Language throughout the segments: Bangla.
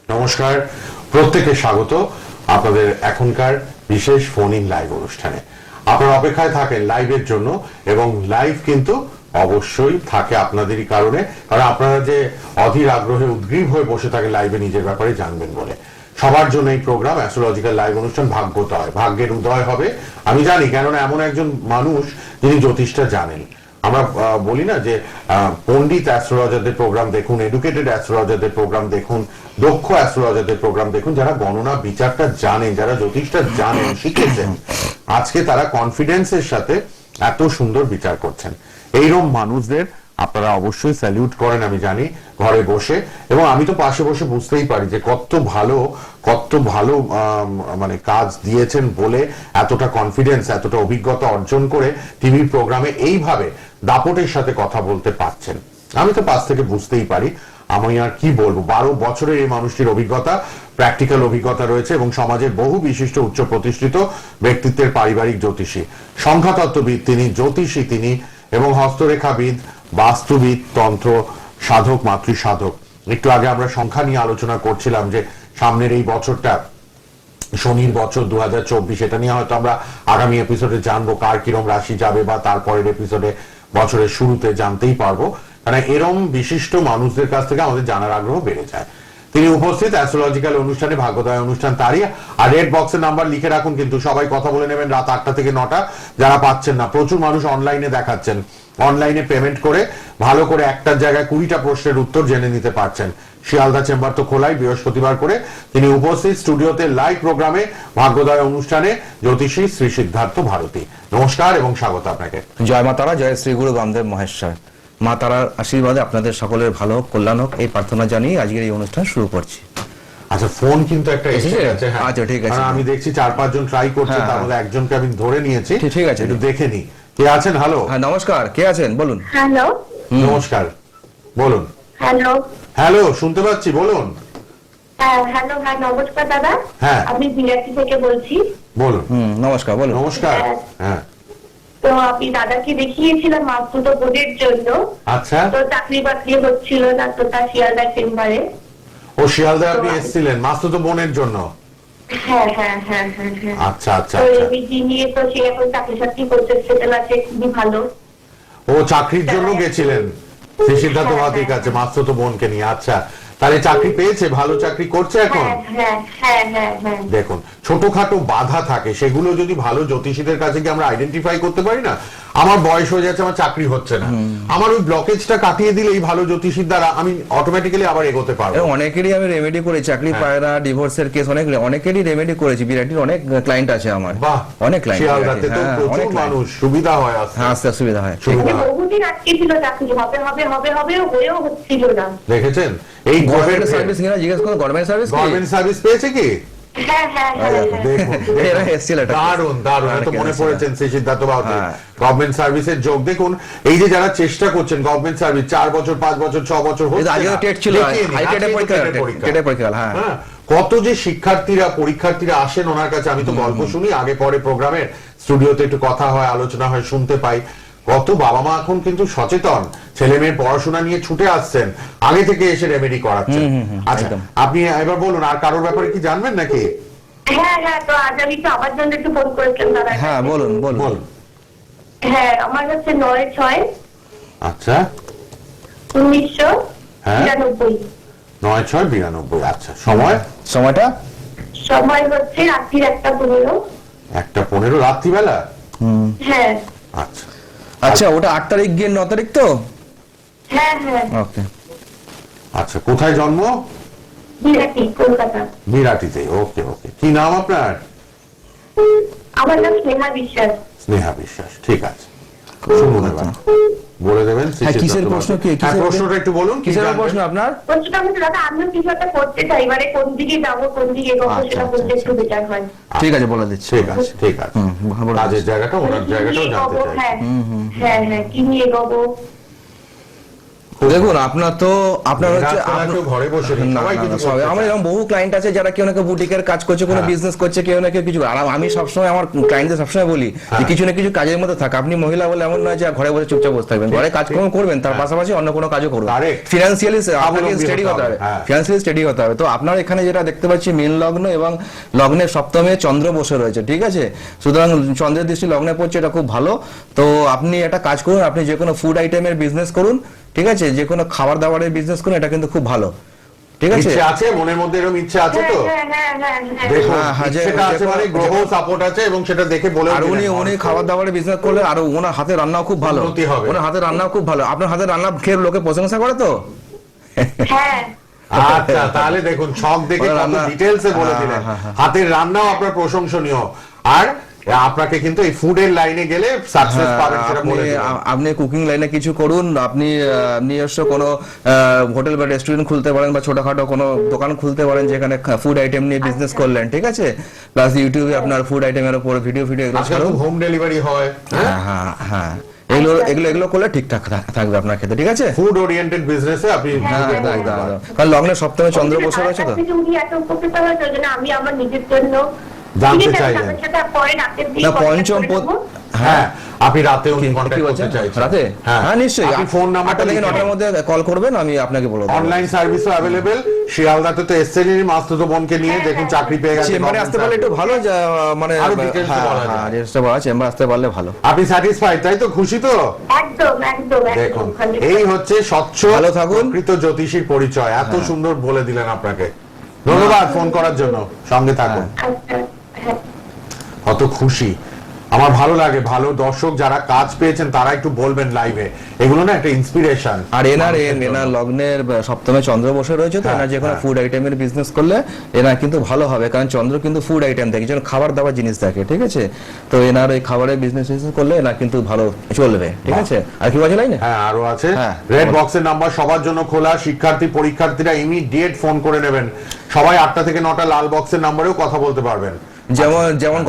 নমস্কার, প্রত্যেককে স্বাগত আপনাদের এখনকার বিশেষ ফোন ইন লাইভ অনুষ্ঠানে। আপনারা অপেক্ষায় থাকেন লাইভের জন্য, এবং লাইভ কিন্তু অবশ্যই থাকে আপনাদেরই কারণে, কারণ আপনারা যে অধীর আগ্রহে উদ্গ্রীব হয়ে বসে থাকে লাইভে নিজের ব্যাপারে জানবেন বলে। সবার জন্য এই প্রোগ্রাম অ্যাস্ট্রোলজিক্যাল লাইভ অনুষ্ঠান ভাগ্যোদয়, ভাগ্যের উদয় হবে আমি জানি, কেননা এমন একজন মানুষ যিনি জ্যোতিষটা জানেন। আমরা বলি না যে পণ্ডিত অ্যাস্ট্রোলজারদের প্রোগ্রাম দেখুন, এডুকেটেড অ্যাস্ট্রোলজারদের প্রোগ্রাম দেখুন, দক্ষ অ্যাস্ট্রোলজারদের প্রোগ্রাম দেখুন, যারা গণনা বিচারটা জানেন, যারা জ্যোতিষটা জানেন, শিখেছেন। আজকে তারা কনফিডেন্সের সাথে এত সুন্দর বিচার করছেন। এইরকম মানুষদের আপনারা অবশ্যই স্যালিউট করেন আমি জানি, ঘরে বসে। এবং আমি তো পাশে বসে বুঝতেই পারি যে কত ভালো মানে কাজ দিয়েছেন বলে এতটা কনফিডেন্স, এতটা অভিজ্ঞতা অর্জন করে টিভির প্রোগ্রামে এইভাবে দাপটের সাথে কথা বলতে পারছেন। আমি তো পাশ থেকে বুঝতেই পারি। আমি আর কি বলবো, 12 বছরের এই মানুষটির অভিজ্ঞতা, প্র্যাকটিক্যাল অভিজ্ঞতা রয়েছে, এবং সমাজের বহু বিশিষ্ট উচ্চ প্রতিষ্ঠিত ব্যক্তিত্বের পারিবারিক জ্যোতিষী, সংখ্যাতত্ত্ববিদ তিনি, জ্যোতিষী তিনি, এবং হস্তরেখাবিদ, বাস্তুবিদ, তন্ত্র সাধক, মাতৃ সাধক। একটু আগে আমরা সংখ্যা নিয়ে আলোচনা করছিলাম যে সামনের এই বছরটা শনির বছর 2024, এটা নিয়ে হয়তো আমরা আগামী এপিসোডে জানবো কার কিরম রাশি যাবে, বা তারপরের এপিসোডে বছরের শুরুতে জানতেই পারবো। কারণ এরম বিশিষ্ট মানুষদের কাছ থেকে আমাদের জানার আগ্রহ বেড়ে যায়। তিনি উপস্থিত অ্যাস্ট্রোলজিক্যাল অনুষ্ঠানে, ভাগ্যোদয় অনুষ্ঠান তারই। আর রেড বক্সের নাম্বার লিখে রাখুন, কিন্তু সবাই কথা বলে নেবেন রাত 8টা থেকে 9টা। যারা পাচ্ছেন না, প্রচুর মানুষ অনলাইনে দেখাচ্ছেন, অনলাইনে পেমেন্ট করে ভালো করে একটার জায়গায় 20টা প্রশ্নের উত্তর জেনে নিতে পারছেন। শিয়ালদা চেম্বার তো খোলাই বৃহস্পতিবার করে। তিনি উপস্থিত স্টুডিওতে লাইভ প্রোগ্রামে ভাগ্যোদয় অনুষ্ঠানে জ্যোতিষী শ্রী সিদ্ধার্থ ভারতী। নমস্কার এবং স্বাগত আপনাকে। জয় মা তারা, জয় শ্রী গুরু বামদেব মহেশ্বর। মা তারার আশীর্বাদে আপনাদের সকলের ভালো হোক, কল্যাণ হোক, এই প্রার্থনা জানিয়ে আজকের এই অনুষ্ঠান শুরু করছি। আচ্ছা, ফোন কিন্তু একটা এসে গেছে। আচ্ছা, ঠিক আছে। আমি দেখছি 4-5 জন ট্রাই করছে, তার মধ্যে একজনকে আমি ধরে নিয়েছি। ঠিক আছে, একটু দেখে নি কে আছেন। হ্যালো। হ্যাঁ, নমস্কার, কে আছেন বলুন। হ্যালো। নমস্কার, বলুন। হ্যালো। হ্যালো, শুনতে পাচ্ছি, বলুন। হ্যাঁ, হ্যালো, হ্যাঁ, নমস্কার দাদা। হ্যাঁ, আমি বিরাটি থেকে বলছি। বলুন। নমস্কার, বলুন। নমস্কার। হ্যাঁ, তো আমি দাদাকে দেখিয়েছিলাম মাসুতো বোর্ডের জন্য। আচ্ছা। তো চাকরি বাকরি হচ্ছিল না, তো তার শিয়ালদা চেম্বারে। ও শিয়ালদায় আপনি এসেছিলেন মাসুতো বোনের জন্য? হ্যাঁ হ্যাঁ হ্যাঁ হ্যাঁ হ্যাঁ। আচ্ছা আচ্ছা তো আচ্ছা। এবিজি নিয়ে তো সে এখন চাকরি করতে সেটেল আছে, খুবই ভালো। ও চাকরির জন্য গেছিলেন শ্রী সিদ্ধার্থ ভারতীর কাছে মাসুতো বোনকে নিয়ে? আচ্ছা, তাহলে চাকরি পেয়েছে, ভালো চাকরি করছে এখন? হ্যাঁ হ্যাঁ হ্যাঁ হ্যাঁ হ্যাঁ। দেখুন, ছোটখাটো বাধা থাকে, সেগুলো যদি ভালো জ্যোতিষীদের কাছে কি আমরা আইডেন্টিফাই করতে পারি না? আমার বয়স হয়ে যাচ্ছে, আমার চাকরি হচ্ছে না, আমার ওই ব্লকেজটা কাটিয়ে দিলে এই ভালো জ্যোতিষীর দ্বারা আমি অটোমেটিক্যালি আবার এগোতে পারবো। অনেকেরই আমি রেমেডি করেছি, চাকরি পায় না, ডিভোর্সের কেস অনেকেরই রেমেডি করেছি। বিরাটির অনেক ক্লায়েন্ট আছে আমার। বাহ, অনেক ক্লায়েন্ট। শিয়ালদাতে তো প্রচুর মানুষ, সুবিধা হয় আসতে। হ্যাঁ, আসতে সুবিধা হয়। বহুদিন আটকে ছিল চাকরি, হবে হবে হবে হবে, হয়েও হচ্ছিল না। দেখেছেন এই গভর্নমেন্ট সার্ভিস কিনা জিজ্ঞেস করুন, গভর্নমেন্ট সার্ভিস গভর্নমেন্ট সার্ভিস পেয়েছে কি? হ্যাঁ হ্যাঁ হ্যাঁ হ্যাঁ। দেখুন, এরা এসেছিল এটা। দারুণ দারুণ, তো মনে পড়েছেন শ্রী সিদ্ধার্থ ভারতী গভর্নমেন্ট সার্ভিসের যোগ। দেখুন, এই যে যারা চেষ্টা করছেন গভর্নমেন্ট সার্ভিস, 4 বছর 5 বছর 6 বছর হচ্ছে, আগে টেট ছিল, হাই টেটের পরীক্ষা। হ্যাঁ, কত যে পরীক্ষার্থীরা আসেন ওনার কাছে। আমি তো গল্প শুনি, আগে পরে প্রোগ্রামের স্টুডিওতে একটু কথা হয়, আলোচনা হয়, শুনতে পাই। কত বাবা মা এখন কিন্তু সচেতন, ছেলে মেয়ের পড়াশোনা নিয়ে ছুটে আসছেন, আগে থেকে এসে রেমেডি করাচ্ছেন। আচ্ছা, আপনি এবার বলুন, আর কারোর ব্যাপারে কি জানবেন নাকি? হ্যাঁ হ্যাঁ, তো আজ আমি তো আমার জন্য একটু ফোন করেছিলাম দাদা। হ্যাঁ, বলুন বলুন। হ্যাঁ, আমার হচ্ছে 9/6। আচ্ছা, 1992। 9/6/92। আচ্ছা, সময়টা সময় হচ্ছে রাত্রির 1:15। 1:15 রাত্রিবেলা? হ্যাঁ। আচ্ছা আচ্ছা, ওটা 8 তারিখ গিয়ে 9 তারিখ তো? হ্যাঁ হ্যাঁ। ওকে। আচ্ছা, কোথায় জন্ম? বিরাটি, কলকাতা। বিরাটিতে। ওকে ওকে। কি নাম আপনার? আমার নাম স্নেহা বিশ্বাস। স্নেহা বিশ্বাস, ঠিক আছে। শুনুন এবার বলে দেবেন। কিসের প্রশ্ন? কি প্রশ্নটা একটু বলুন। কিসের প্রশ্ন আপনার? প্রশ্নটা আমি দাদা, আমি কিছু একটা করতে চাই, মানে কোন দিকে যাবো, কোন দিকে এগোবো, সেটা বলতে একটু বেটার হয়। ঠিক আছে, বলে দিচ্ছি। ঠিক আছে ঠিক আছে। কাজের জায়গাটা, ওনার জায়গাটাও জানতে চাই। হ্যাঁ হ্যাঁ হ্যাঁ, কি নিয়ে এগোবো? দেখুন আপনার হচ্ছে রাজকালা কেউ ঘরে বসে নেই, না, সবাই না, কিছু না, সবাই করতে আমার চায়। এরকম বহু ক্লায়েন্ট আছে যারা কেউ না কেউ বুটিকের কাজ করছে, কোনো হ্যাঁ। বিজনেস করছে, কেউ না কেউ কিছু, আর আমি সবসময় আমার ক্লায়েন্টদের সবসময় বলি যে হ্যাঁ। কিছু না কিছু কাজের মধ্যে থাক। আপনি মহিলা বলে এমন নয় যে ঘরে বসে চুপচাপ বসে থাকবেন, ঘরে কাজকর্ম করবেন, তার পাশাপাশি অন্য কোনো কাজও করবেন। Correct. ফিনান্সিয়ালি আপনাকে স্বাবলম্বী স্টেডি হতে হতে হবে, হবে, হ্যাঁ। ফিনান্সিয়ালি স্টেডি হতে হবে। তো আপনার এখানে যেটা দেখতে পাচ্ছি মীন লগ্ন এবং লগ্নের সপ্তমে চন্দ্র বসে রয়েছে, ঠিক আছে? সুতরাং চন্দ্রের দৃষ্টি লগ্নে পড়ছে, এটা খুব ভালো। তো আপনি একটা কাজ করুন, আপনি যে কোনো ফুড আইটেমের বিজনেস করুন, ঠিক আছে? যে কোনো খাবার দাবারের বিজনেস করুন, এটা কিন্তু খুব ভালো, ঠিক আছে? ইচ্ছে আছে মনের মধ্যে, এরকম ইচ্ছে আছে তো? হ্যাঁ, হ্যাঁ, হ্যাঁ, হ্যাঁ। দেখুন হ্যাঁ, যে- ইচ্ছেটা আছে যে- মানে গ্রহ সাপোর্ট আছে, এবং সেটা দেখে বলে আর উনি খাবার দাবারের বিজনেস করলে, আর ওনার হাতে রান্নাও খুব ভালো, উন্নতি হবে। ওনার হাতে রান্নাও খুব ভালো। আপনার হাতে রান্না খেয়ে লোকে প্রশংসা করে তো? হ্যাঁ, আচ্ছা, তাহলে দেখুন ছক দেখে ওরা কত রান্না- ডিটেইলসে বলে হ্যাঁ, দিলেন। হ্যাঁ, হ্যাঁ। হাতের রান্নাও আপনার প্রশংসনীয়, আর আপনাকে কিন্তু এই ফুডের লাইনে গেলে সাকসেস পাবেন সেটা বলে দিলেন। আপনি কুকিং লাইনে কিছু করুন, আপনি নিজস্ব কোনো হোটেল বা রেস্টুরেন্ট খুলতে পারেন, বা ছোটখাটো কোনো দোকান খুলতে পারেন যেখানে ফুড আইটেম নিয়ে বিজনেস করলেন, ঠিক আছে? প্লাস ইউটিউবে আপনার ফুড আইটেমের উপর ভিডিও এগুলো আজকাল ছাড়ুন। তো হোম ডেলিভারি হয়, হ্যাঁ, হ্যাঁ, হ্যাঁ, এগুলো করলে ঠিকঠাক থাকবে আপনার ক্ষেত্রে, ঠিক আছে? ফুড ওরিয়েন্টেড বিজনেসে আপনি হ্যাঁ, একদম, একদম, একদম। কারণ লগ্নের সপ্তমে চন্দ্র বসে রয়েছে তো। তার থেকে উনি এত উপকৃত হয়েছে, ওই জন্য আমি আমার নিজের জন্য জানতে ঠিক আছে, চাইলেন। তাদের সাথে পরে রাতের দিকে না, contact পঞ্চম করে নেবো। হ্যাঁ, আপনি রাতে কি কন্টাক্ট করতে বলছেন? চাইছেন রাতে? হ্যাঁ, নিশ্চয়ই। আপনি ফোন নাম্বারটা 8টা থেকে 9টার মধ্যে কল করবেন, আমি আপনাকে বলে দেবো। Online সার্ভিসও available. শিয়ালদাতে তো এসছেনই মাস্তুতো বোনকে নিয়ে, দেখুন চাকরি পেয়ে গেছে। চেম্বারে আসতে পারলে একটু ভালো, মানে আরো details এ বলা যায়। ডিটেইলসে বলা, চেম্বার আসতে পারলে ভালো। আপনি স্যাটিসফাইড, তাই তো? খুশি তো? একদম, একদম, দেখুন, একদম। এই হচ্ছে স্বচ্ছ ভালো থাকুন। প্রকৃত জ্যোতিষীর পরিচয়। এত সুন্দর বলে দিলেন আপনাকে। ধন্যবাদ ফোন করার জন্য, সঙ্গে থাকুন। আচ্ছা, হ্যাঁ। কত খুশি, আমার ভালো লাগে। ভালো দর্শক যারা কাজ পেয়েছেন তারা একটু বলবেন লাইভে, এগুলো না একটা ইন্সপিরেশন। আর এনার লগ্নের সপ্তমে চন্দ্র বসে রয়েছে, তো হ্যাঁ, এনার যে কোনো হ্যাঁ। ফুড আইটেমের বিজনেস করলে এনার কিন্তু ভালো হবে, কারণ চন্দ্র কিন্তু ফুড আইটেম দেখে, যেন খাবার দাবার জিনিস দেখে, ঠিক আছে? তো এনার এই খাবারের বিজনেস করলে এনার কিন্তু ভালো চলবে, ঠিক বাহ। আছে? আর কি বলছে লাইনে? হ্যাঁ, আরো আছে। হ্যাঁ। রেড বক্সের নাম্বার সবার জন্য খোলা। পরীক্ষার্থীরা ইমিডিয়েট ফোন করে নেবেন। সবাই 8টা থেকে 9টা লাল বক্সের নাম্বারেও কথা বলতে পারবেন। যেমন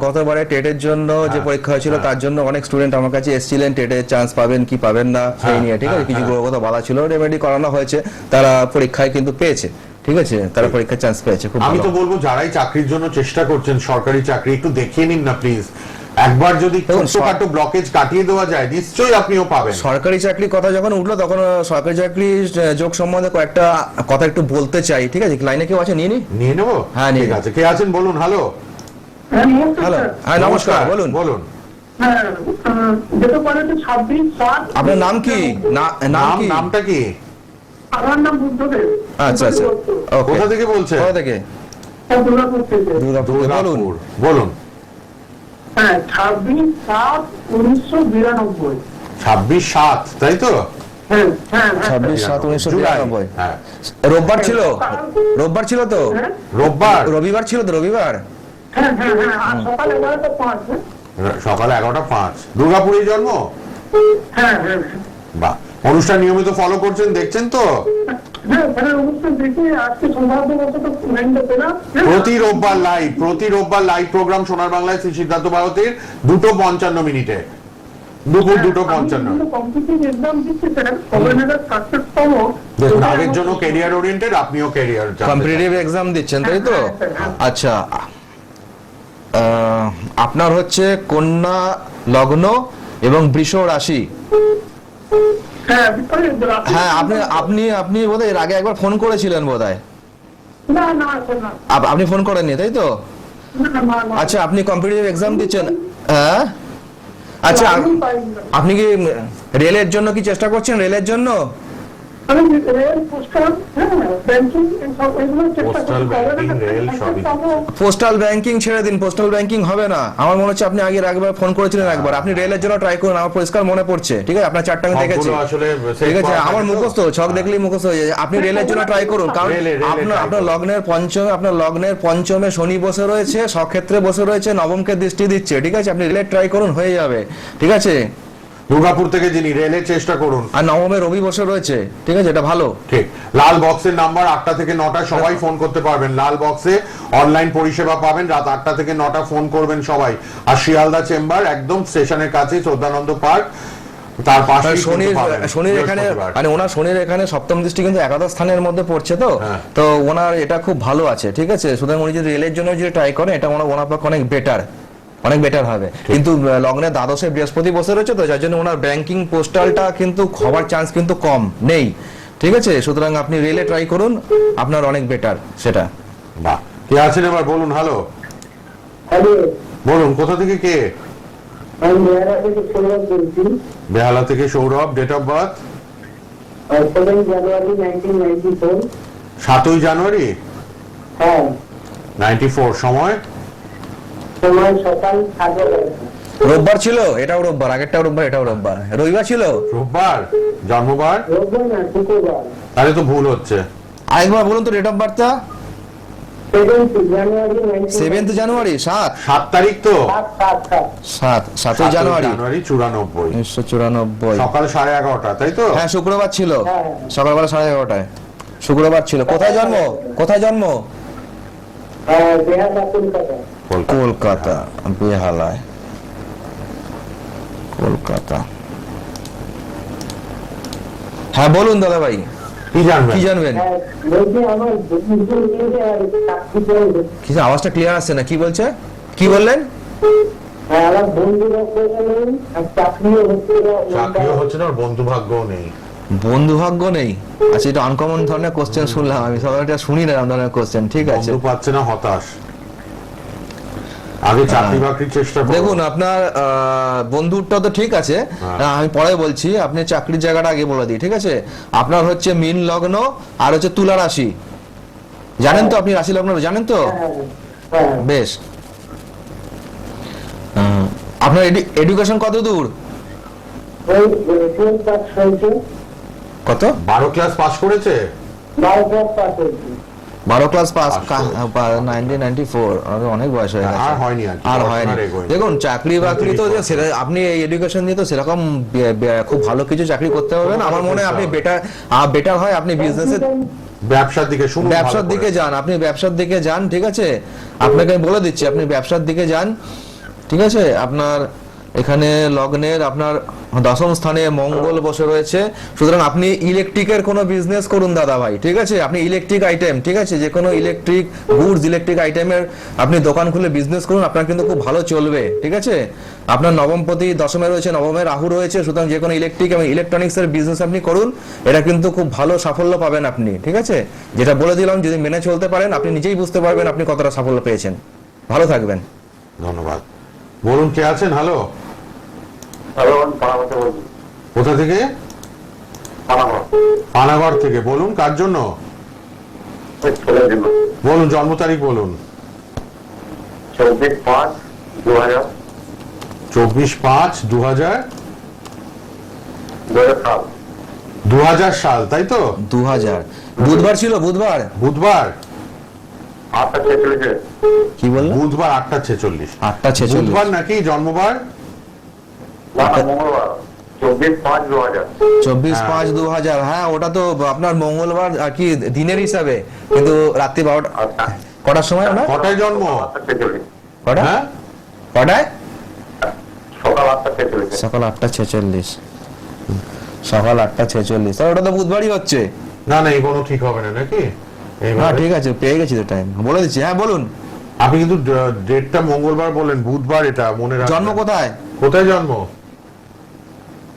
গতবারে টেটের জন্য যে পরীক্ষা হয়েছিল, তার জন্য অনেক স্টুডেন্ট আমার কাছে এসেছিলেন, টেটের চান্স পাবেন কি পাবেন না সেই নিয়ে, ঠিক আছে? কিছু গ্রহগত বাধা ছিল, রেমেডি করানো হয়েছে, তারা পরীক্ষায় কিন্তু পেয়েছে, ঠিক আছে? তারা পরীক্ষার চান্স পেয়েছে, খুব আমি ভালো। তো বলবো যারাই চাকরির জন্য চেষ্টা করছেন, সরকারি চাকরি, একটু দেখিয়ে নিন না প্লিজ। একবার যদি দেখুন, ছোটখাটো ব্লকেজ কাটিয়ে দেওয়া যায়, নিশ্চয়ই আপনিও পাবেন। সরকারি চাকরির কথা যখন উঠলো, তখন সরকারি চাকরি যোগ সম্বন্ধে কয়েকটা কথা একটু বলতে চাই, ঠিক আছে? লাইনে কেউ আছে, নিয়ে নি? নিয়ে নেবো? হ্যাঁ, নিয়ে ঠিক নিন। আছে, কে আছেন বলুন। হ্যালো, হ্যালো, হ্যাঁ, নমস্কার, বলুন। বলুন। হ্যাঁ, যেটা বলে যে 26/7 আপনার নাম কি? নাম কি? নামটা কি? আমার নাম বুদ্ধদেব। আচ্ছা, আচ্ছা, ওকে। কোথা থেকে বলছেন? কোথা থেকে? হ্যাঁ, দুর্গাপুর থেকে। দুর্গাপুর থেকে, বলুন। দুর্গাপুর। বলুন। হ্যাঁ, 26/7/1992। 26/7, তাই তো? হ্যাঁ, হ্যাঁ, হ্যাঁ। 26/7/1992। হ্যাঁ, রোববার ছিল? রোববার ছিল তো? হ্যাঁ, রোববার রবিবার ছিল তো? রবিবার? হ্যাঁ, হ্যাঁ, হ্যাঁ, আর সকাল 11টা 5, সকালে 11টা 5। দুর্গাপুরেই জন্ম? হ্যাঁ, হ্যাঁ, বাহ, অনুষ্ঠান নিয়মিত ফলো করছেন, দেখছেন তো? হ্যাঁ, হ্যাঁ, অনুষ্ঠান দেখে আজকে সৌভাগ্যবশত লাইনটা পেলাম। হ্যাঁ, প্রতি রোববার লাইভ প্রোগ্রাম সোনার বাংলায় শ্রী সিদ্ধার্থ ভারতীর 2:55 দুপুর 2:55। কম্পিটিটিভ এক্সাম দিচ্ছি স্যার, কবে নাগাদ সাকসেস পাবো? দেখুন, আগের জন্য ক্যারিয়ার ওরিয়েন্টেড, আপনিও ক্যারিয়ার কম্পিটিটিভ এক্সাম দিচ্ছেন, তাই তো? আচ্ছা, আপনার হচ্ছে কন্যা লগ্ন এবং বৃষ রাশি। হ্যাঁ, হ্যাঁ, আপনি বোধহয় এর আগে একবার ফোন করেছিলেন বোধহয়। না, না, স্যার, না, আপনি ফোন করেননি, তাই তো? না, না, না। আচ্ছা, আপনি কম্পিটিটিভ এক্সাম দিচ্ছেন, হ্যাঁ? আচ্ছা, আমি পাইনি। আপনি কি রেলের জন্য কি চেষ্টা করছেন? রেলের জন্য? আমি রেল, পোস্টাল, হ্যাঁ, ব্যাংকিং, এগুলো চেষ্টা পোস্টাল, করছি। কবে ব্যাংকিং, নাগাদ রেল success সবই। পাবো? পোস্টাল ব্যাংকিং ছেড়ে দিন, পোস্টাল ব্যাংকিং হবে না। আমার মনে হচ্ছে আপনি আগের একবার ফোন করেছিলেন একবার। আপনি রেলের জন্য ট্রাই করুন, আমার পরিষ্কার মনে পড়ছে, ঠিক আছে? আপনার চারটা আমি দেখেছি, সবগুলো আসলে ঠিক আছে? set আমার করা মুখস্থ, থাকে তো? ছক দেখলেই মুখস্থ হয়ে যায়। আপনি রেলের জন্য ট্রাই করুন, কারণ রেলে try আপনার করুন। লগ্নের পঞ্চমে শনি বসে রয়েছে, সক্ষেত্রে বসে রয়েছে, নবমকে দৃষ্টি দিচ্ছে, ঠিক আছে? আপনি রেলের ট্রাই করুন, হয়ে যাবে, ঠিক আছে? দুর্গাপুর থেকে যিনি, রেলের চেষ্টা করুন। আর নবমে রবি বসে রয়েছে, ঠিক আছে? এটা ভালো। ঠিক। লাল বক্সের নাম্বার 8টা থেকে 9টা, সবাই ফোন করতে পারবেন। লাল বক্সে অনলাইন পরিষেবা পাবেন, রাত 8টা থেকে 9টা ফোন করবেন সবাই। আর শিয়ালদা চেম্বার একদম স্টেশনের কাছে, শ্রদ্ধানন্দ পার্ক, তার পাশে শনির এখানে মানে ওনার শনির এখানে সপ্তম দৃষ্টি কিন্তু একাদশ স্থানের মধ্যে পড়ছে, তো হ্যাঁ। তো ওনার এটা খুব ভালো আছে, ঠিক আছে। সুতরাং উনি যদি রেলের জন্য যদি ট্রাই করেন, এটা ওনার পক্ষে অনেক বেটার হবে। কিন্তু লগ্নে দ্বাদশে বৃহস্পতি বসে রয়েছে, তো যার জন্য ওনার ব্যাংকিং পোস্টালটা কিন্তু হওয়ার চান্স কিন্তু কম নেই, ঠিক আছে। সুতরাং আপনি রেলে ট্রাই করুন, আপনার অনেক বেটার সেটা। বাহ, কে আছেন এবার বলুন। হ্যালো, হ্যালো, বলুন কোথা থেকে কে? আমি মেয়েরা থেকে সৌরভ বলছি। বেহালা থেকে সৌরভ। ডেট অফ বার্থ 7 জানুয়ারি 1994। 7ই জানুয়ারি হ্যাঁ, 94। সময় সময় সকাল 11টা। রোববার ছিল, এটাও রোববার, আগেরটাও রোববার, এটাও রোববার, রবিবার ছিল। রোববার। জন্মবার রোববার না, শুক্রবার। তাহলে তো ভুল হচ্ছে। আরেকবার বলুন তো ডেট অফ বার্থটা। 7 জানুয়ারি 7 জানুয়ারি 7 তারিখ তো। 7ই জানুয়ারি 94 1994। সকাল 11:30, তাই তো? হ্যাঁ, শুক্রবার ছিল, হ্যাঁ। সকালবেলা 11:30টায় শুক্রবার ছিল। কোথায় জন্ম? বেহালা, কলকাতা। কলকাতা, বেহালায়, কলকাতা। হ্যাঁ বলুন দাদা ভাই, কি জানবেন? কি জানবেন? হ্যাঁ, বলছি আমার বন্ধু নিয়ে আর চাকরি করে। কি আওয়াজটা ক্লিয়ার আসছে না, কি বলছে, কি বললেন? হ্যাঁ, আমার বন্ধুরা বললেন আর চাকরিও হচ্ছে না। চাকরিও হচ্ছে না, বন্ধু ভাগ্যও নেই। বন্ধু ভাগ্য নেই। আচ্ছা, এটা আনকমন ধরনের কোশ্চেন শুনলাম আমি, সবাই এটা শুনি না এরকম ধরনের কোশ্চেন, ঠিক আছে। বন্ধু পাচ্ছে না, হতাশ। আগে চাকরি বাকরির চেষ্টা করুন। দেখুন আপনার বন্ধুটা তো ঠিক আছে, আমি পরে বলছি, আপনি চাকরির জায়গাটা আগে বলে দিই, ঠিক আছে। আপনার হচ্ছে মীন লগ্ন আর হচ্ছে তুলা রাশি, জানেন তো আপনি রাশি লগ্ন জানেন তো? হ্যাঁ, হ্যাঁ। বেশ। আপনার এডুকেশন কত দূর? ওই 12 পাস হয়েছে। কত? 12 ক্লাস পাস করেছে। 12 পাস হয়েছে। 12 ক্লাস পাস, পাস 1994, অনেক বয়স হয়ে গেছে। আর হয়নি আর কি, আর হয়নি। পড়াশোনার এগোয়নি। দেখুন চাকরি বাকরি তো আপনি এই এডুকেশন দিয়ে তো সেরকম খুব ভালো কিছু চাকরি করতে পারবেন। আমার মনে হয় আপনি বেটার হয় আপনি বিজনেসের ব্যবসার দিকে শুনুন, ব্যবসার ভালো দিকে করে। যান, আপনি ব্যবসার দিকে যান, ঠিক আছে। আপনাকে আমি বলে দিচ্ছি, আপনি ব্যবসার দিকে যান, ঠিক আছে। আপনার এখানে লগ্নের আপনার দশম স্থানে মঙ্গল বসে রয়েছে, সুতরাং আপনি ইলেকট্রিকের কোনো বিজনেস করুন দাদা ভাই, ঠিক আছে। আপনি ইলেকট্রিক আইটেম, ঠিক আছে, যে কোনো ইলেকট্রিক গুডস, ইলেকট্রিক আইটেমের আপনি দোকান খুলে বিজনেস করুন, আপনার কিন্তু খুব ভালো চলবে, ঠিক আছে। আপনার নবমপতি দশমে রয়েছে, নবমে রাহু রয়েছে, সুতরাং যে কোনো ইলেকট্রিক এবং ইলেকট্রনিক্সের বিজনেস আপনি করুন, এটা কিন্তু খুব ভালো সাফল্য পাবেন আপনি, ঠিক আছে। যেটা বলে দিলাম, যদি মেনে চলতে পারেন আপনি নিজেই বুঝতে পারবেন আপনি কতটা সাফল্য পেয়েছেন। ভালো থাকবেন। ধন্যবাদ। বলুন কে আছেন। হ্যালো, হ্যালো, আমি পানাগড় থেকে বলছি। কোথা থেকে? পানাগড় থেকে। বলুন কার জন্য? ওই ছেলের জন্য। বলুন জন্ম তারিখ বলুন। 24/5/2000। 24/5/2000। 2000 2000 সাল, তাই তো? 2000 বুধবার ছিল, বুধবার। বুধবার। 8:46। কি বললেন? বুধবার 8:46। 8:46। বুধবার নাকি জন্মবার? না, মঙ্গলবার 24/5/2000। 24/5/2000। হ্যাঁ, ওটা তো আপনার মঙ্গলবার আর কি দিনের হিসাবে, কিন্তু রাত্রি 12টা। আচ্ছা, কটার সময় ওটা? কটায় জন্ম? 8:46। কটা? হ্যাঁ, কটায়? সকাল 8:46। সকাল 8:46। সকাল 8:46, তাহলে ওটা তো বুধবারই হচ্ছে। না না, এই কোনো ঠিক হবে না নাকি? এইভাবে? হ্যাঁ ঠিক আছে, পেয়ে গেছি তো টাইম, বলে দিচ্ছি। হ্যাঁ বলুন। আপনি কিন্তু ডেটটা মঙ্গলবার বলেন, বুধবার এটা মনে রাখবেন। জন্ম কোথায়? কোথায় জন্ম?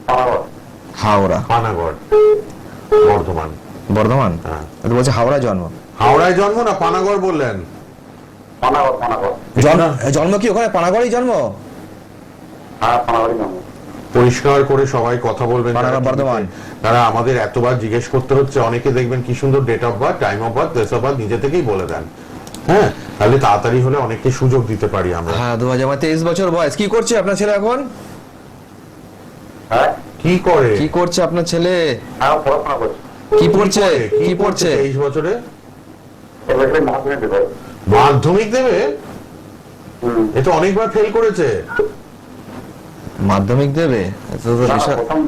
পানাগড়। হাওড়া, পানাগড়, বর্ধমান। বর্ধমান। হ্যাঁ। তো বলছে হাওড়া জন্ম। হাওড়ায় জন্ম না পানাগড় বললেন? পানাগড়। জন্ম কি ওখানে পানাগড়েই জন্ম? হ্যাঁ, পানাগড়ই জন্ম। পরিষ্কার করে সবাই কথা বলবেন। পানাগড়, যারা বর্ধমান। তারা আমাদের এতবার জিজ্ঞেস করতে হচ্ছে, অনেকে দেখবেন কি সুন্দর date of birth, time of birth, place of birth নিজে থেকেই বলে দেন। হ্যাঁ, তাহলে তাড়াতাড়ি হলে অনেককে সুযোগ দিতে পারি আমরা। হ্যাঁ, 2023 বছর বয়স। কি করছে আপনার ছেলে এখন? হ্যাঁ, কি করে? কি করছে আপনার ছেলে? হ্যাঁ, পড়াশোনা করছি। কি পড়ছে? কি পড়ছে? 23 বছরে এবার মাধ্যমিক দেবে। মাধ্যমিক দেবে? এ তো অনেকবার ফেল করেছে। মাধ্যমিক দেবে? তো তো না, বিশাল- প্রথম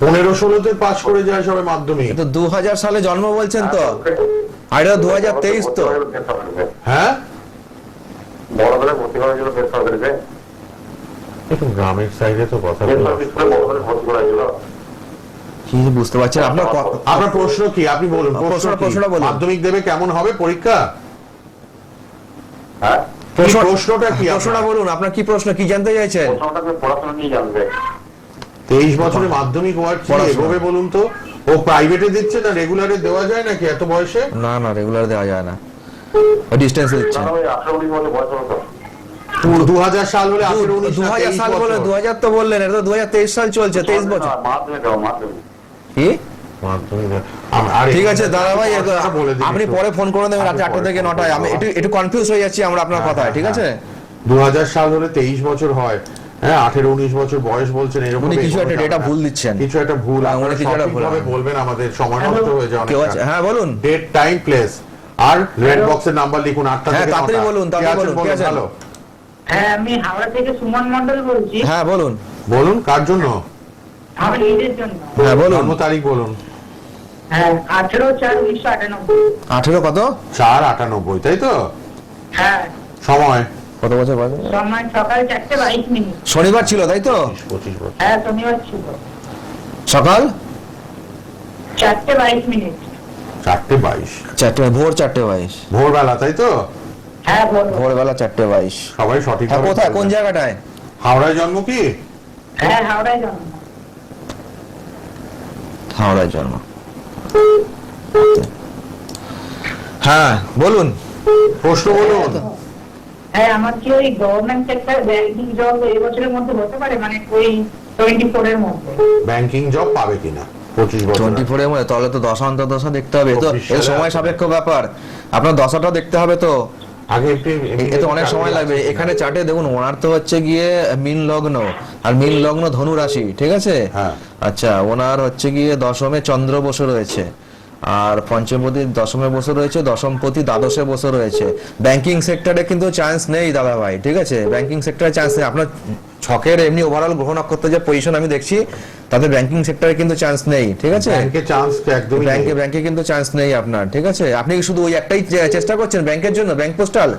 15-16তে পাস করে যায় সবাই মাধ্যমিক। এ তো 2000 সালে জন্ম বলছেন তো, আর এটা 2023 তো। হ্যাঁ, বড় করে ভর্তি করার জন্য বেশ সরকারিতে। একটু গ্রামের সাইডে তো কথা যে সার্ভিস করে বড় করে ভর্তি করা হয়েছিল। কি বুঝতে পারছেন আপনার আপনার প্রশ্ন কি আপনি বলুন প্রশ্নটা বলুন। মাধ্যমিক দেবে কেমন হবে পরীক্ষা হ্যাঁ, প্রশ্নটা কি প্রশ্নটা বলুন, আপনার কি প্রশ্ন, কি জানতে চাইছেন? প্রশ্নটাকে পড়াশোনা নিয়ে জানবে। 23 বছরে মাধ্যমিক হওয়ার কি পড়াশোনা। এগোবে বলুন তো? ও প্রাইভেটে দিচ্ছে না রেগুলারে দেওয়া যায় নাকি এত বয়সে? না না, রেগুলার দেওয়া যায় না, ডিস্টেন্স দিচ্ছে। কারণ ওই 18-19 বছর বয়স হলো তো। 2000 সাল হলে 18-19 না, 2000 সাল বলে 2000 তো বললেন, এটা তো 2023 সাল চলছে, 23 বছর মাধ্যমিক দাও, মাধ্যমিক। কি? মাধ্যমিক আর ঠিক আছে দাদা ভাই, বলে দিন আপনি একটু। পরে ফোন করে দেবেন রাত আপনি 8টা পরে থেকে ফোন 9টায়। আমি করবেন। একটু একটু কনফিউজ হয়ে যাচ্ছি আমরা আপনার কথায়, ঠিক আছে? 2000 সাল হলে 23 বছর হয়, হ্যাঁ 18-19 বছর বয়স বলছেন, এরকম উনি কিছু একটা data ভুল দিচ্ছেন। কিছু একটা ভুল, হ্যাঁ, উনি আপনারা কিছু একটা ভুল। সঠিকভাবে বলবেন, আমাদের সময় নষ্ট হয়ে যায় কেউ অনেকটা। আছে? হ্যাঁ বলুন। ডেট টাইম প্লেস আর রেড বক্সের নাম্বার লিখুন 8টা হ্যাঁ, থেকে 9টা। তাড়াতাড়ি বলুন, তাড়াতাড়ি বলুন, কে আছেন? হ্যালো হ্যাঁ, আমি হাওড়া থেকে সুমন মন্ডল বলছি। হ্যাঁ বলুন। বলুন কার জন্য? আমার নিজের জন্য। হ্যাঁ বলুন। জন্ম তারিখ বলুন। হ্যাঁ, 18/4/1998। 18 কত? 4/98 তাই তো? হ্যাঁ, সময় কত বছর বয়স? সময় সকাল 4:22। শনিবার ছিল তাই তো? 25 বছর। হ্যাঁ, শনিবার ছিল। সকাল 4:22। 4:22 ভোর 4:22, ভোরবেলা তাই তো? হ্যাঁ, ভোরবেলা 4:22। সবাই সঠিক। হ্যাঁ, কোথায়, কোন জায়গাটায়? হাওড়ায় জন্ম কি? হ্যাঁ, হাওড়ায় জন্ম। হাওড়ায় জন্ম। হ্যাঁ বলুন। প্রশ্ন বলুন। হ্যাঁ, আমার কি ওই গভর্নমেন্ট সেক্টর ব্যাংকিং জব এই বছরের মধ্যে হতে পারে, মানে ওই 24 এর মধ্যে? ব্যাংকিং জব পাবে কিনা 25 বছর? 24 এর মধ্যে তাহলে তো দশা অন্তর্দশা দেখতে হবে, তো Official এর সময় আছে। সাপেক্ষ ব্যাপার, আপনার দশাটা দেখতে হবে তো, আগে একটু এতে অনেক সময় লাগবে। এখানে চার্টে দেখুন ওনার তো হচ্ছে গিয়ে মীন লগ্ন, আর মীন লগ্ন ধনু রাশি, ঠিক আছে? হ্যাঁ। আচ্ছা, ওনার হচ্ছে গিয়ে দশমে চন্দ্র বসে রয়েছে, আর পঞ্চমপতি দশমে বসে রয়েছে, দশমপতি দ্বাদশে বসে রয়েছে। ব্যাংকিং সেক্টরে কিন্তু চান্স নেই দাদা ভাই, ঠিক আছে? ব্যাংকিং সেক্টরে চান্স নেই। আপনার ছকের এমনি ওভারঅল গ্রহ নক্ষত্র যে পজিশন আমি দেখছি, তাতে ব্যাংকিং সেক্টরে কিন্তু চান্স নেই, ঠিক আছে? ব্যাংকে চান্স একদমই নেই। ব্যাংকে কিন্তু চান্স নেই আপনার, ঠিক আছে? আপনি কি শুধু ওই একটাই চেষ্টা করছেন ব্যাংকের জন্য, ব্যাংক পোস্টাল?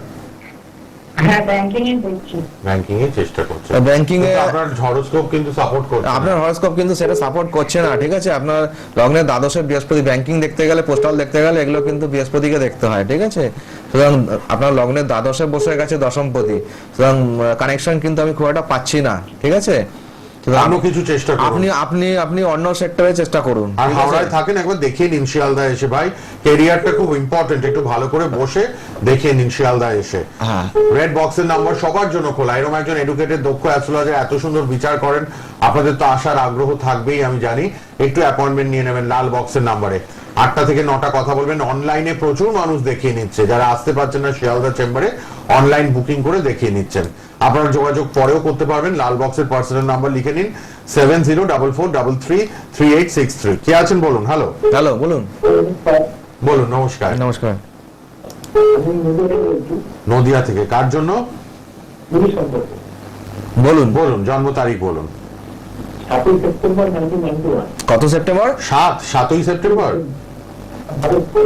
হ্যাঁ, ব্যাংকিং এ দেখছি। ব্যাংকিং এ চেষ্টা করছে। ব্যাংকিং এ কিন্তু আপনার হরোস্কোপ কিন্তু সাপোর্ট করছে না। আপনার হরোস্কোপ কিন্তু সেটা সাপোর্ট করছে না, ঠিক আছে? আপনার লগ্নের দ্বাদশে বৃহস্পতি, ব্যাংকিং দেখতে গেলে, পোস্টাল দেখতে গেলে এগুলো কিন্তু বৃহস্পতিকে দেখতে হয়, ঠিক আছে? সুতরাং আপনার লগ্নের দ্বাদশে বসে গেছে দশমপতি, সুতরাং কানেকশন কিন্তু আমি খুব একটা পাচ্ছি না, ঠিক আছে? সুতরাং অন্য কিছু চেষ্টা করুন। আপনি আপনি আপনি অন্য সেক্টরে চেষ্টা করুন, আর ঠিক আছে? হাওড়ায় থাকেন, একবার দেখিয়ে নিন শিয়ালদা এসে ভাই, ক্যারিয়ারটা খুব ইম্পর্টেন্ট, একটু ভালো করে বসে দেখিয়ে নিন শিয়ালদা এসে। হ্যাঁ। রেড বক্সের নাম্বার সবার জন্য খোলা। এরকম একজন এডুকেটেড দক্ষ অ্যাস্ট্রোলজার এত সুন্দর বিচার করেন, আপনাদের তো আসার আগ্রহ থাকবেই আমি জানি। একটু অ্যাপয়েন্টমেন্ট নিয়ে নেবেন লাল বক্সের নাম্বারে। 8টা থেকে 9টা কথা বলবেন। অনলাইনে প্রচুর মানুষ দেখিয়ে নিচ্ছে, যারা আসতে পারছেন না শিয়ালদা চেম্বারে অনলাইন বুকিং করে দেখিয়ে নিচ্ছেন। আপনারা যোগাযোগ পরেও করতে পারবেন। লাল বক্সের পার্সোনাল নাম্বার লিখে নিন 7044333863। কে আছেন বলুন। হ্যালো হ্যালো, বলুন। বলুন। নমস্কার। নমস্কার। আমি নিজে বলছি নদিয়া থেকে কার জন্য? দুই সম্পর্কে বলুন। বলুন জন্ম তারিখ বলুন। 7ই সেপ্টেম্বর 1991 কত সেপ্টেম্বর? 7ই সেপ্টেম্বর। ভারতপুর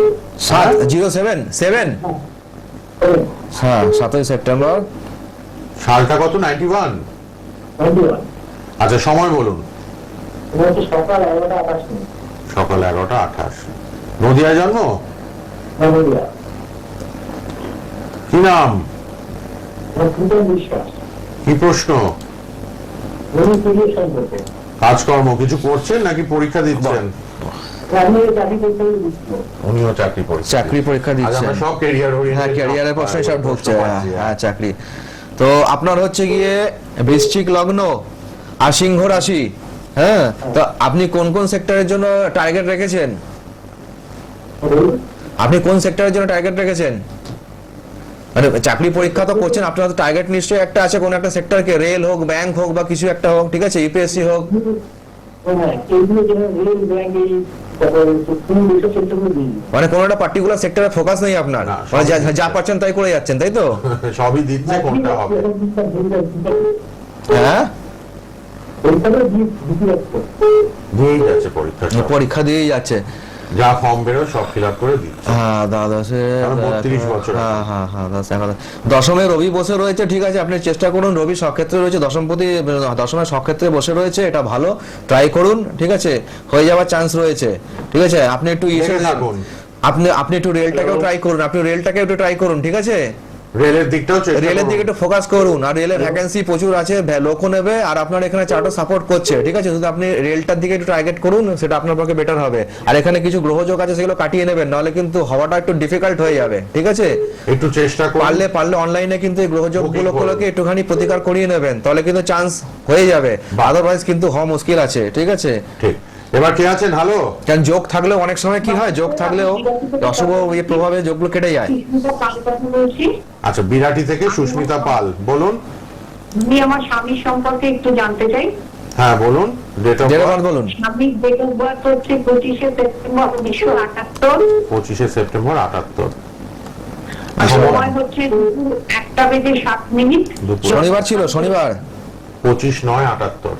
707 হ্যাঁ, 7ই সেপ্টেম্বর। সালটা কত? 91। 91 আচ্ছা, সময় বলুন। এটা হচ্ছে সকাল 11টা 28 মিনিট সকাল 11টা 28। নদিয়ায় জন্ম। নদিয়া। কি নাম? আমার পূজন বিশ্বাস। কি প্রশ্ন? উনি ক্রিকেট সম্পর্কে কাজকর্ম কিছু করছেন নাকি পরীক্ষা দিচ্ছেন? আমি চাকরি করতে দিচ্ছিল। উনিও চাকরি পরীক্ষা চাকরি পরীক্ষা আজ দিচ্ছেন। আমরা সব ক্যারিয়ার হ্যাঁ, ক্যারিয়ারের প্রশ্ন সব ঢুকছে। পাচ্ছি, হ্যাঁ, চাকরি। তো আপনার হচ্ছে গিয়ে বৃশ্চিক লগ্ন আর সিংহ রাশি, হ্যাঁ? তো আপনি কোন কোন সেক্টরের জন্য টার্গেট রেখেছেন? আপনি কোন সেক্টরের জন্য টার্গেট রেখেছেন? মানে চাকরি পরীক্ষা তো করছেন, আপনার তো টার্গেট নিশ্চয়ই একটা আছে, কোন একটা সেক্টরকে, রেল হোক, ব্যাংক হোক, বা কিছু একটা হোক, ঠিক আছে? ইউপিএসসি হোক। হ্যাঁ, এইগুলো যেন রেল ব্যাংক এই তারপরে কোন বিষয় সেক্টরে দিই। মানে কোন একটা পার্টিকুলার সেক্টরে ফোকাস নেই আপনার, না, মানে সবই যা দিচ্ছে। পাচ্ছেন তাই করে যাচ্ছেন, তাই তো? সবই দিচ্ছে, কোনটা হবে? হ্যাঁ, দিয়েই যাচ্ছে পরীক্ষা সব। পরীক্ষা দিয়েই যাচ্ছে। যা ফর্ম বেরো সব ফিল আপ করে দিচ্ছি। হ্যাঁ দ্বাদশে, আমার 32 বছর আছে। হ্যাঁ হ্যাঁ হ্যাঁ, দশমে রবি বসে রয়েছে, ঠিক আছে, আপনি চেষ্টা করুন, রবি সক্ষেত্রে রয়েছে, দশমের সক্ষেত্রে বসে রয়েছে, এটা ভালো, ট্রাই করুন, ঠিক আছে, হয়ে যাওয়ার চান্স রয়েছে, ঠিক আছে। আপনি একটু দেখে থাকুন। আপনি একটু রেলটাকেও ট্রাই করুন, ঠিক আছে, রেলের দিকটাও চেষ্টা রেলের দিকে করুন। একটু ফোকাস করুন, আর রেলের ভ্যাকেন্সি প্রচুর আছে, লোকও নেবে, আর আপনার এখানে চার্টও সাপোর্ট করছে, ঠিক আছে, শুধু আপনি রেলটার দিকে একটু টার্গেট করুন, সেটা আপনার পক্ষে বেটার হবে। আর এখানে কিছু গ্রহযোগ আছে, সেগুলো কাটিয়ে নেবেন, নাহলে কিন্তু হওয়াটা একটু ডিফিকাল্ট হয়ে যাবে, ঠিক আছে। একটু চেষ্টা করুন। পারলে অনলাইনে কিন্তু এই গ্রহযোগগুলোকে Booking করুন। একটুখানি প্রতিকার করিয়ে নেবেন, তাহলে কিন্তু চান্স হয়ে যাবে, আদারওয়াইজ কিন্তু হওয়া মুশকিল আছে, ঠিক আছে। ঠিক, এবার কে আছেন? হ্যালো। কারণ যোগ থাকলেও অনেক সময় কি হয়, যোগ থাকলেও অশুভ প্রভাবে যোগগুলো কেটে যায়। সুস্মিতা পাল কথা বলছি। আচ্ছা, বিরাটি থেকে সুস্মিতা পাল, বলুন। আমি আমার স্বামীর সম্পর্কে একটু জানতে চাই। হ্যাঁ বলুন, ডেট অফ যেটা বলুন। স্বামীর ডেট অফ বার্থ হচ্ছে 25শে সেপ্টেম্বর 1978। 25শে সেপ্টেম্বর 78। সময় হচ্ছে দুপুর 1:07। দুপুর শনিবার ছিল, শনিবার 25/9/78।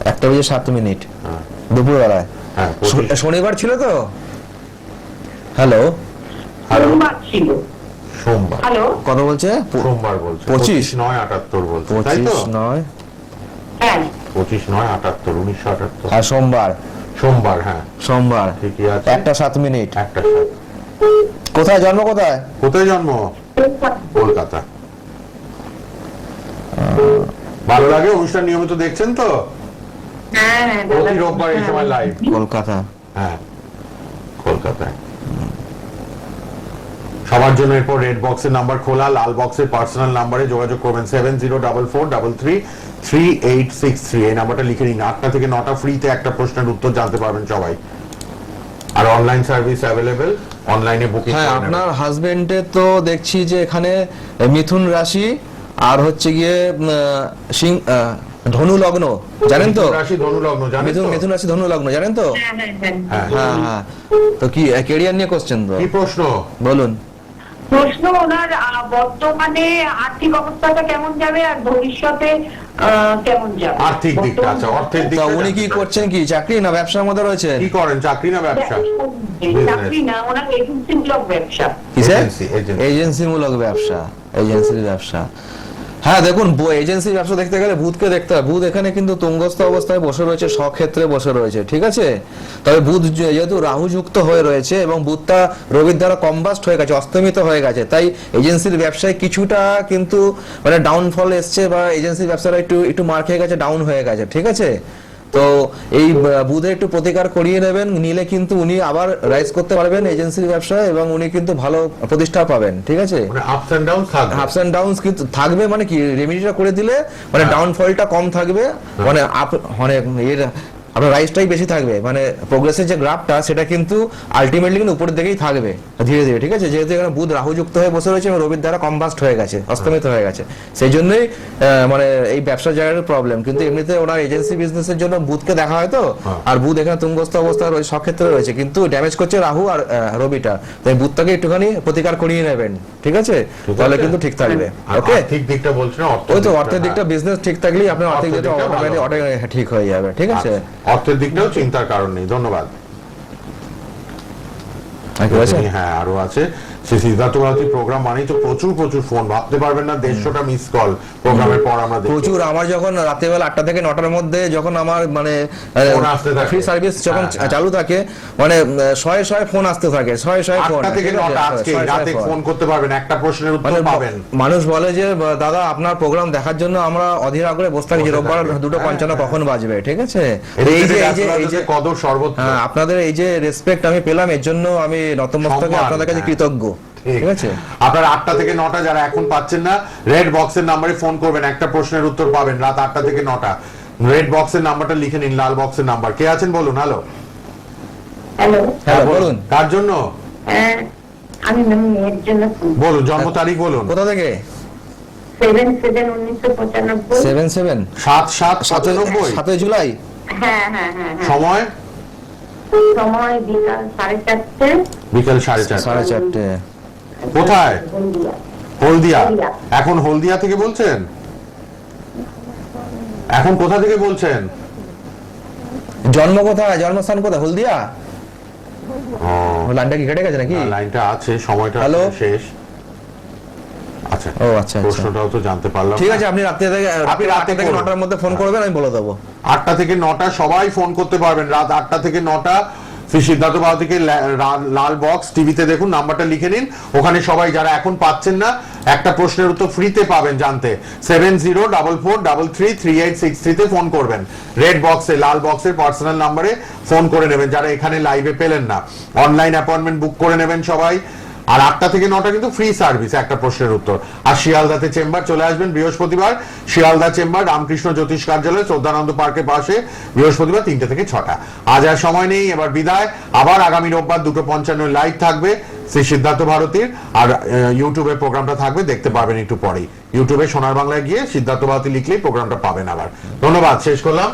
1:07, হ্যাঁ দুপুর বেলায়। হ্যাঁ 25 শনিবার ছিল তো? হ্যালো, সোমবার ছিল। সোমবার। হ্যালো, কত বলছে? সোমবার বলছে 25? 25/9/78 বলছে, তাই তো? 25/9, হ্যাঁ 25/9/78, 1978। আর সোমবার, সোমবার, হ্যাঁ সোমবার ঠিকই আছে। 1:07। একটা সাত। কোথায় জন্ম, কোথায়? কোথায় জন্ম? কলকাতা। ভালো লাগে অনুষ্ঠান নিয়মিত দেখছেন তো? হ্যাঁ হ্যাঁ প্রতি রোববার এই সময় লাইভ। কলকাতা। হ্যাঁ কলকাতায়। সবার জন্য এরপর রেড বক্সের নাম্বার খোলা, লাল বক্সের পার্সোনাল নাম্বারে যোগাযোগ করবেন 7044333863। এই নাম্বারটা লিখে নিন। 8টা থেকে 9টা ফ্রিতে একটা প্রশ্নের উত্তর জানতে পারবেন সবাই। আর অনলাইন সার্ভিস অ্যাভেলেবেল, অনলাইনে বুকিং। হ্যাঁ, আপনার হাজবেন্ডের তো দেখছি যে এখানে মিথুন রাশি আর হচ্ছে গিয়ে ধনু লগ্ন, জানেন তো? রাশি ধনু লগ্ন, জানেন তো? মিথুন রাশি ধনু লগ্ন, জানেন তো? হ্যাঁ হ্যাঁ হ্যাঁ। হ্যাঁ। হ্যাঁ হ্যাঁ। তো কি ক্যারিয়ার নিয়ে কোশ্চেন তো, কি প্রশ্ন? বলুন। প্রশ্ন ওনার বর্তমানে আর্থিক অবস্থাটা কেমন যাবে আর ভবিষ্যতে কেমন যাবে? আর্থিক দিকটা, আচ্ছা অর্থের তা দিকটা উনি কি জানতে চাই। করছেন, কি চাকরি না ব্যবসার মধ্যে রয়েছে? কি করেন, চাকরি না ব্যবসা? চাকরি না, ওনার এজেন্সিমূলক ব্যবসা। কিসের? Agency. এজেন্সিমূলক ব্যবসা, এজেন্সির ব্যবসা। হ্যাঁ দেখুন, এজেন্সির ব্যবসা দেখতে গেলে বুধকে দেখতে হয়। বুধ এখানে কিন্তু তুঙ্গস্থ অবস্থায় বসে রয়েছে, স্বক্ষেত্রে বসে রয়েছে, ঠিক আছে। তবে বুধ যেহেতু রাহু যুক্ত হয়ে রয়েছে এবং বুধটা রবির দ্বারা কম্বাস্ট হয়ে গেছে, অস্তমিত হয়ে গেছে, তাই এজেন্সির ব্যবসায় কিছুটা কিন্তু মানে ডাউনফল এসছে, বা এজেন্সির ব্যবসাটা একটু মার খেয়ে গেছে, ডাউন হয়ে গেছে, ঠিক আছে। তো এই বুধে একটু প্রতিকার করিয়ে নেবেন, নিলে কিন্তু উনি আবার রাইজ করতে পারবেন এজেন্সির ব্যবসায়, এবং উনি কিন্তু ভালো প্রতিষ্ঠা পাবেন, ঠিক আছে। মানে আপস এন্ড ডাউন থাকবে। আপস এন্ড ডাউনস কিন্তু থাকবে, মানে কি রেমিডিটা করে দিলে মানে ডাউনফলটা কম থাকবে, মানে মানে এর আপনার রাইজটাই বেশি থাকবে, মানে প্রোগ্রেসের যে গ্রাফটা সেটা কিন্তু আলটিমেটলি কিন্তু উপরের দিকেই থাকবে ধীরে ধীরে, ঠিক আছে। যেহেতু এখানে বুধ রাহু যুক্ত হয়ে বসে রয়েছে এবং রবির দ্বারা কম্বাস্ট হয়ে গেছে, অস্তমিত হয়ে গেছে, সেই জন্যই মানে এই ব্যবসা জায়গার প্রবলেম। কিন্তু এমনিতে ওনার এজেন্সি বিজনেসের জন্য বুধকে দেখা হয় তো, আর বুধ এখানে তুঙ্গস্থ অবস্থায় রয়েছে, সক্ষেত্রে রয়েছে, কিন্তু ড্যামেজ করছে রাহু আর রবিটা, তাই বুধটাকে একটুখানি প্রতিকার করিয়ে নেবেন, ঠিক আছে, তাহলে কিন্তু ঠিক থাকবে। আর ওকে, আর্থিক দিকটা বলছেন, ওই তো অর্থের দিকটা, বিজনেস ঠিক থাকলেই আপনার আর্থিক দিকটা অটোমেটিক ঠিক হয়ে যাবে, ঠিক আছে। অর্থের দিকটাও চিন্তার কারণ নেই। ধন্যবাদ। আর কি বলছেন? হ্যাঁ আরো আছে। সেই সিদ্ধার্থ ভারতী প্রোগ্রাম মানেই তো প্রচুর ফোন, ভাবতে পারবেন না 150টা মিস কল প্রোগ্রামের পর আমরা দেখি। প্রচুর। আমার যখন রাত্রিবেলা 8টা থেকে 9টার মধ্যে যখন আমার মানে ফোন আসতে থাকে। ফ্রি সার্ভিস যখন হ্যাঁ। চালু থাকে, মানে শয়ে ফোন আসতে থাকে, শয়ে ফোন। 8টা থেকে 9টা আজকে রাতে ফোন করতে পারবেন, একটা প্রশ্নের উত্তর মানে পাবেন। মানুষ বলে যে দাদা আপনার প্রোগ্রাম দেখার জন্য আমরা অধীর আগ্রহে বসে থাকি, যে বসে রোববার থাকি। 2:55 হ্যাঁ, কখন বাজবে, ঠিক আছে। এই যে কদর সর্বোচ্চ। হ্যাঁ, আপনাদের এই যে রেসপেক্ট আমি পেলাম, এর জন্য আমি নতমস্তকে সম্মান, আপনাদের কাছে হ্যাঁ। কৃতজ্ঞ, ঠিক আছে। আপনারা 8টা থেকে 9টা যারা এখন পাচ্ছেন না, রেড বক্সের নাম্বারে ফোন করবেন, একটা প্রশ্নের উত্তর পাবেন রাত 8টা থেকে 9টা। রেড বক্সের নাম্বারটা লিখে নিন, লাল বক্সের নাম্বার। কে আছেন বলুন। হ্যালো। হ্যালো, হ্যালো, বলুন। কার জন্য? আমি মেয়ের জন্য বলুন, জন্ম তারিখ বলুন। কোথা থেকে? 7/7/1995। 7/7 7/7/97। 7 জুলাই। হ্যাঁ হ্যাঁ হ্যাঁ হ্যাঁ। সময় সময় বিকাল 4:30। বিকেল 4:30। 4:30। কোথায়? হলদিয়া। হলদিয়া। হলদিয়া। এখন হলদিয়া থেকে বলছেন? এখন কোথা থেকে বলছেন? জন্ম কোথায়, জন্মস্থান কোথায়? হলদিয়া। লাইনটা কি কেটে গেছে নাকি? লাইনটা আছে, সময়টা হ্যালো? শেষ। আচ্ছা, ও আচ্ছা, আচ্ছা। প্রশ্নটাও তো জানতে পারলাম। ঠিক আছে, আপনি রাত্রে থেকে আপনি রাতে থেকে করুন। 9টার মধ্যে ফোন করবেন, আমি বলে দেবো। 8টা থেকে 9টা সবাই ফোন করতে পারবেন, রাত 8টা থেকে 9টা। শ্রী সিদ্ধার্থ ভারতীকে লাল বক্স টিভিতে দেখুন, নাম্বারটা লিখে নিন, ওখানে সবাই যারা এখন পাচ্ছেন না একটা প্রশ্নের উত্তর ফ্রিতে পাবেন জানতে 7044333863 তে ফোন করবেন। রেড বক্সে, লাল বক্সের পার্সোনাল নাম্বারে ফোন করে নেবেন যারা এখানে লাইভে পেলেন না। অনলাইন অ্যাপয়েন্টমেন্ট বুক করে নেবেন সবাই। আর 8টা থেকে 9টা কিন্তু ফ্রি সার্ভিস একটা প্রশ্নের উত্তর। আর শিয়ালদাতে চেম্বার চলে আসবেন বৃহস্পতিবার, শিয়ালদা চেম্বার রামকৃষ্ণ জ্যোতিষ কার্যালয় শ্রদ্ধানন্দ পার্কের পাশে, বৃহস্পতিবার 3টে থেকে 6টা। আজ আর সময় নেই, এবার বিদায়। আবার আগামী রোববার 2:55 লাইভ থাকবে শ্রী সিদ্ধার্থ ভারতীর। আর ইউটিউবে প্রোগ্রামটা থাকবে, দেখতে পারবেন একটু পরেই। ইউটিউবে সোনার বাংলায় গিয়ে সিদ্ধার্থ ভারতী লিখলেই প্রোগ্রামটা পাবেন আবার। ধন্যবাদ, শেষ করলাম।